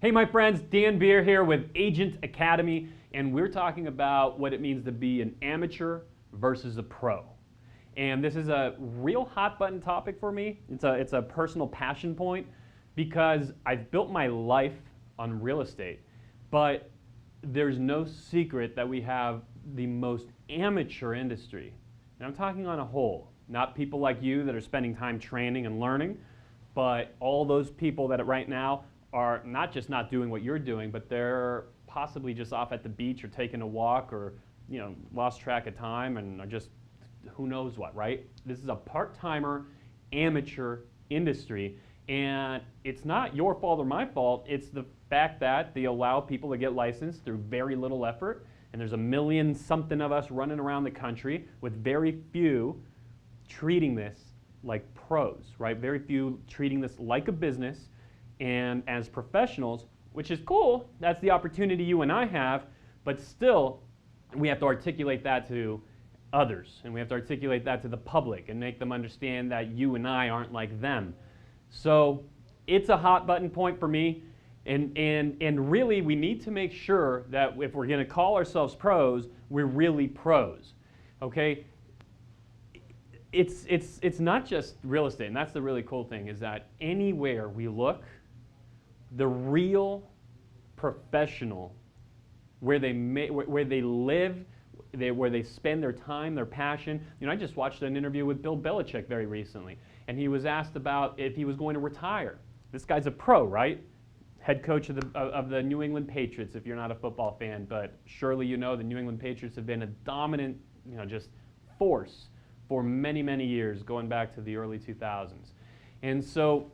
Hey my friends, Dan Beer here with Agent Academy, and we're talking about what it means to be an amateur versus a pro. And this is a real hot button topic for me. It's a personal passion point because I've built my life on real estate, but there's no secret that we have the most amateur industry. And I'm talking on a whole, not people like you that are spending time training and learning, but all those people that right now are not just not doing what you're doing, but they're possibly just off at the beach or taking a walk or lost track of time and are just who knows what, right? This is a part-timer amateur industry, and it's not your fault or my fault. It's the fact that they allow people to get licensed through very little effort, and there's a million something of us running around the country with very few treating this like pros, right? Very few treating this like a business and as professionals, which is cool. That's the opportunity you and I have, but still we have to articulate that to others, and we have to articulate that to the public and make them understand that you and I aren't like them. So it's a hot button point for me, and really we need to make sure that if we're going to call ourselves pros, we're really pros, okay? It's not just real estate, and that's the really cool thing, is that anywhere we look, the real professional, where they live, where they spend their time, their passion. I just watched an interview with Bill Belichick very recently, and he was asked about if he was going to retire. This guy's a pro, right? Head coach of the New England Patriots, if you're not a football fan, but surely you know the New England Patriots have been a dominant, just force for many, many years, going back to the early 2000s. And so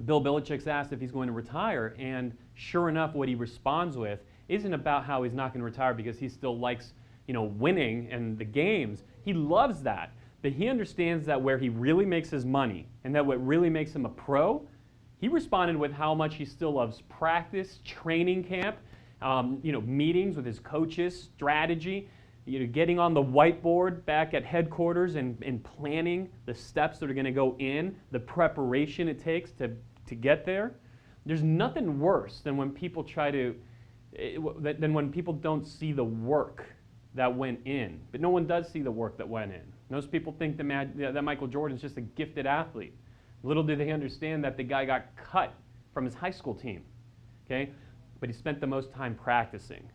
Bill Belichick's asked if he's going to retire, and sure enough, what he responds with isn't about how he's not going to retire because he still likes, winning and the games. He loves that, but he understands that where he really makes his money and that what really makes him a pro, he responded with how much he still loves practice, training camp, meetings with his coaches, strategy, getting on the whiteboard back at headquarters and planning the steps that are going to go in, the preparation it takes to get there. There's nothing worse than when people when people don't see the work that went in. But no one does see the work that went in. Most people think that Michael Jordan's just a gifted athlete. Little do they understand that the guy got cut from his high school team, okay? But he spent the most time practicing,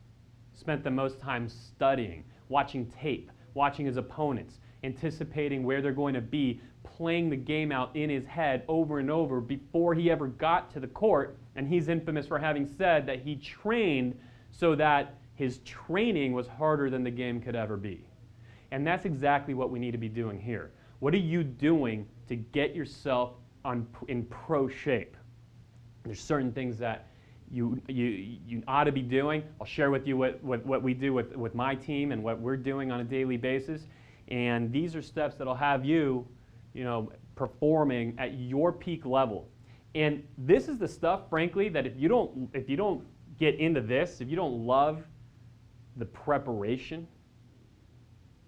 spent the most time studying, watching tape, watching his opponents, anticipating where they're going to be, playing the game out in his head over and over before he ever got to the court. And he's infamous for having said that he trained so that his training was harder than the game could ever be. And that's exactly what we need to be doing here. What are you doing to get yourself in pro shape? There's certain things that you ought to be doing. I'll share with you what we do with my team and what we're doing on a daily basis. And these are steps that'll have you, performing at your peak level. And this is the stuff, frankly, that if you don't get into this, if you don't love the preparation,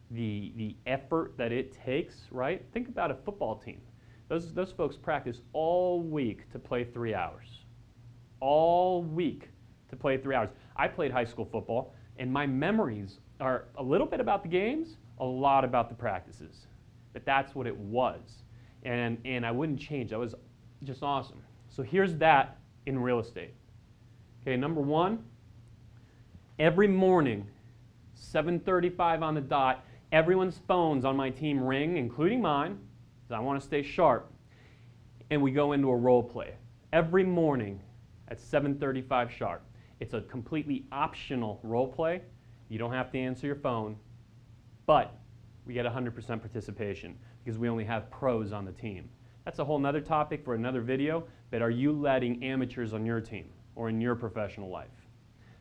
the effort that it takes, right? Think about a football team. Those folks practice all week to play 3 hours. All week to play 3 hours. I played high school football, and my memories are a little bit about the games, a lot about the practices. But that's what it was. And I wouldn't change. That was just awesome. So here's that in real estate. Okay, number one, every morning, 7:35 on the dot, everyone's phones on my team ring, including mine, because I want to stay sharp, and we go into a role play. Every morning at 7:35 sharp. It's a completely optional role play. You don't have to answer your phone, but we get 100% participation because we only have pros on the team. That's a whole nother topic for another video, but are you letting amateurs on your team or in your professional life?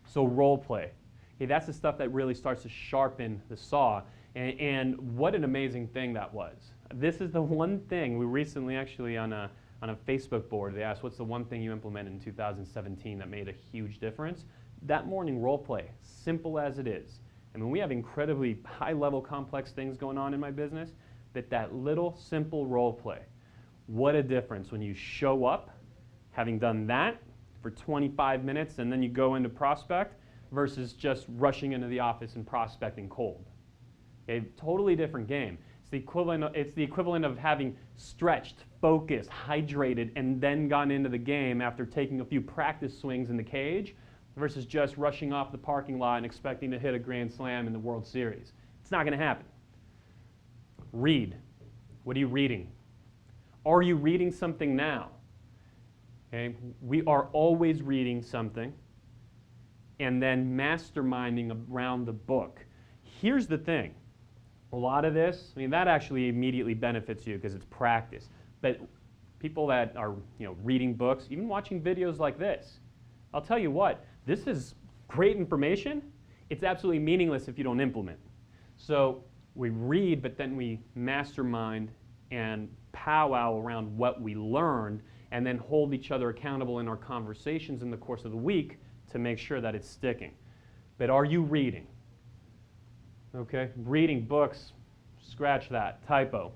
So role play. Okay, that's the stuff that really starts to sharpen the saw, and what an amazing thing that was. This is the one thing we recently actually on a Facebook board, they asked, what's the one thing you implemented in 2017 that made a huge difference? That morning role play, simple as it is. I mean, we have incredibly high-level complex things going on in my business, but that little simple role play, what a difference when you show up, having done that, for 25 minutes and then you go into prospect versus just rushing into the office and prospecting cold. Okay, totally different game. It's the equivalent of having stretched, focused, hydrated, and then gone into the game after taking a few practice swings in the cage versus just rushing off the parking lot and expecting to hit a grand slam in the World Series. It's not going to happen. Read. What are you reading? Are you reading something now? Okay? We are always reading something and then masterminding around the book. Here's the thing. A lot of this, I mean, that actually immediately benefits you because it's practice. But people that are, reading books, even watching videos like this, I'll tell you what, this is great information. It's absolutely meaningless if you don't implement. So we read, but then we mastermind and powwow around what we learned and then hold each other accountable in our conversations in the course of the week to make sure that it's sticking. But are you reading? Okay, reading books, scratch that, typo.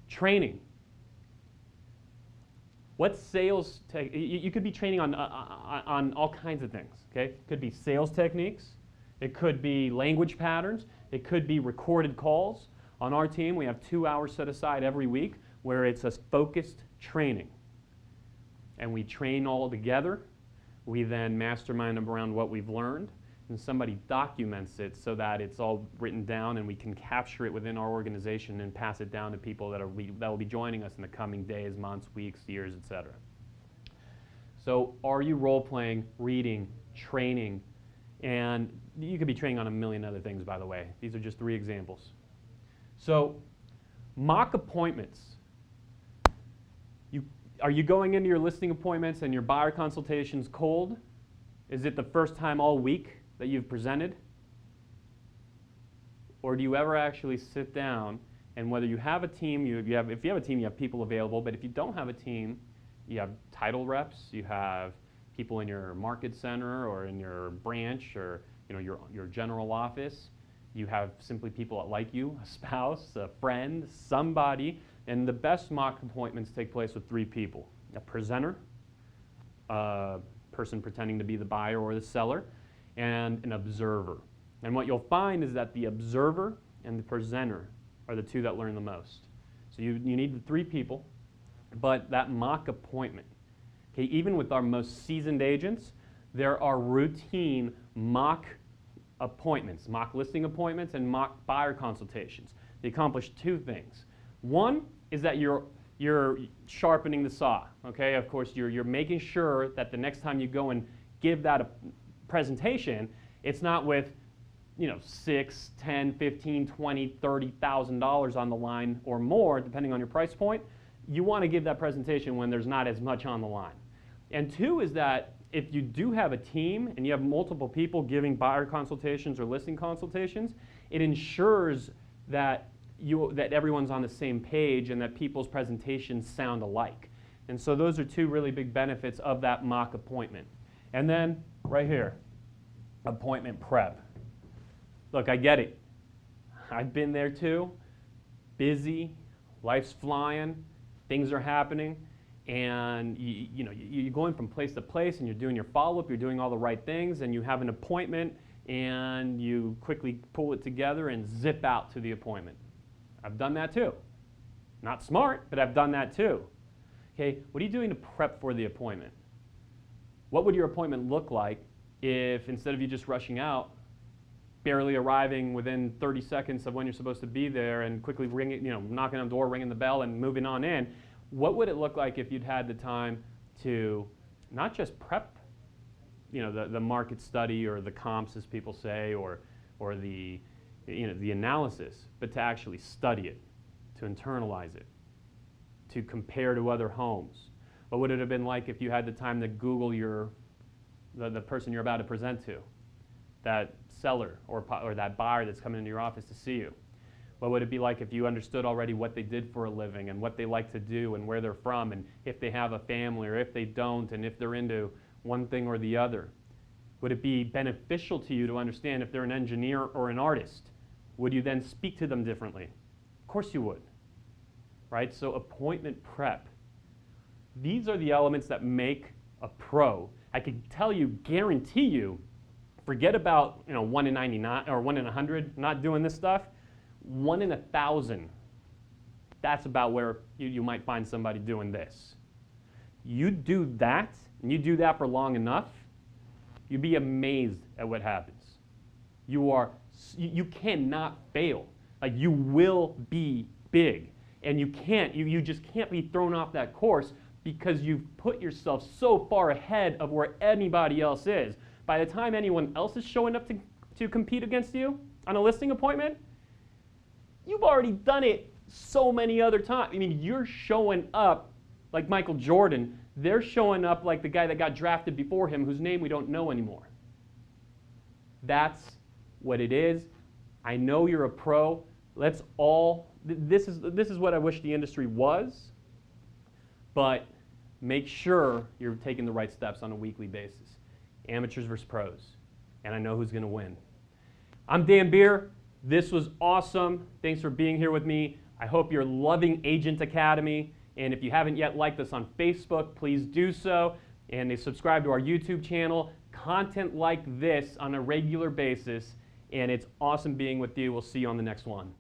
Training. What sales you could be training on all kinds of things, okay? It could be sales techniques, it could be language patterns, it could be recorded calls. On our team, we have 2 hours set aside every week where it's a focused training. And we train all together. We then mastermind around what we've learned. And somebody documents it so that it's all written down and we can capture it within our organization and pass it down to people that will be joining us in the coming days, months, weeks, years, etc. So are you role-playing, reading, training, and you could be training on a million other things, by the way. These are just 3 examples. So mock appointments. Are you going into your listing appointments and your buyer consultations cold? Is it the first time all week that you've presented? Or do you ever actually sit down and whether you have a team, if you have a team, you have people available, but if you don't have a team, you have title reps, you have people in your market center or in your branch or your general office, you have simply people that like you, a spouse, a friend, somebody, and the best mock appointments take place with 3 people. A presenter, a person pretending to be the buyer or the seller, and an observer. And what you'll find is that the observer and the presenter are the 2 that learn the most. So you need the 3 people, but that mock appointment, okay, even with our most seasoned agents, there are routine mock appointments, mock listing appointments and mock buyer consultations. They accomplish 2 things. One is that you're sharpening the saw, okay? Of course, you're making sure that the next time you go and give that a presentation, it's not with $6, $10, $15, $20, $30,000 on the line or more, depending on your price point. You want to give that presentation when there's not as much on the line. And 2 is that if you do have a team and you have multiple people giving buyer consultations or listing consultations, it ensures that everyone's on the same page and that people's presentations sound alike. And so those are 2 really big benefits of that mock appointment. And then right here, appointment prep. Look, I get it. I've been there too. Busy, life's flying, things are happening, and you're going from place to place and you're doing your follow-up, you're doing all the right things, and you have an appointment and you quickly pull it together and zip out to the appointment. I've done that too. Not smart, but I've done that too. Okay, what are you doing to prep for the appointment? What would your appointment look like if instead of you just rushing out, barely arriving within 30 seconds of when you're supposed to be there and quickly knocking on the door, ringing the bell and moving on in, what would it look like if you'd had the time to not just prep the market study or the comps, as people say, or the analysis, but to actually study it, to internalize it, to compare to other homes? What would it have been like if you had the time to Google the person you're about to present to, that seller or that buyer that's coming into your office to see you? What would it be like if you understood already what they did for a living and what they like to do and where they're from and if they have a family or if they don't and if they're into one thing or the other? Would it be beneficial to you to understand if they're an engineer or an artist? Would you then speak to them differently? Of course you would, right? So appointment prep. These are the elements that make a pro. I can tell you, guarantee you, forget about 1 in 99 or 1 in 100 not doing this stuff. 1 in 1,000. That's about where you might find somebody doing this. You do that, and you do that for long enough, you'd be amazed at what happens. You cannot fail. Like, you will be big, and you just can't be thrown off that course because you've put yourself so far ahead of where anybody else is. By the time anyone else is showing up to compete against you on a listing appointment, you've already done it so many other times. I mean, you're showing up like Michael Jordan. They're showing up like the guy that got drafted before him, whose name we don't know anymore. That's what it is. I know you're a pro. Let's all, this is what I wish the industry was, but make sure you're taking the right steps on a weekly basis. Amateurs versus pros, and I know who's going to win. I'm Dan Beer. This was awesome. Thanks for being here with me. I hope you're loving Agent Academy, and if you haven't yet liked us on Facebook, please do so, and subscribe to our YouTube channel. Content like this on a regular basis, and it's awesome being with you. We'll see you on the next one.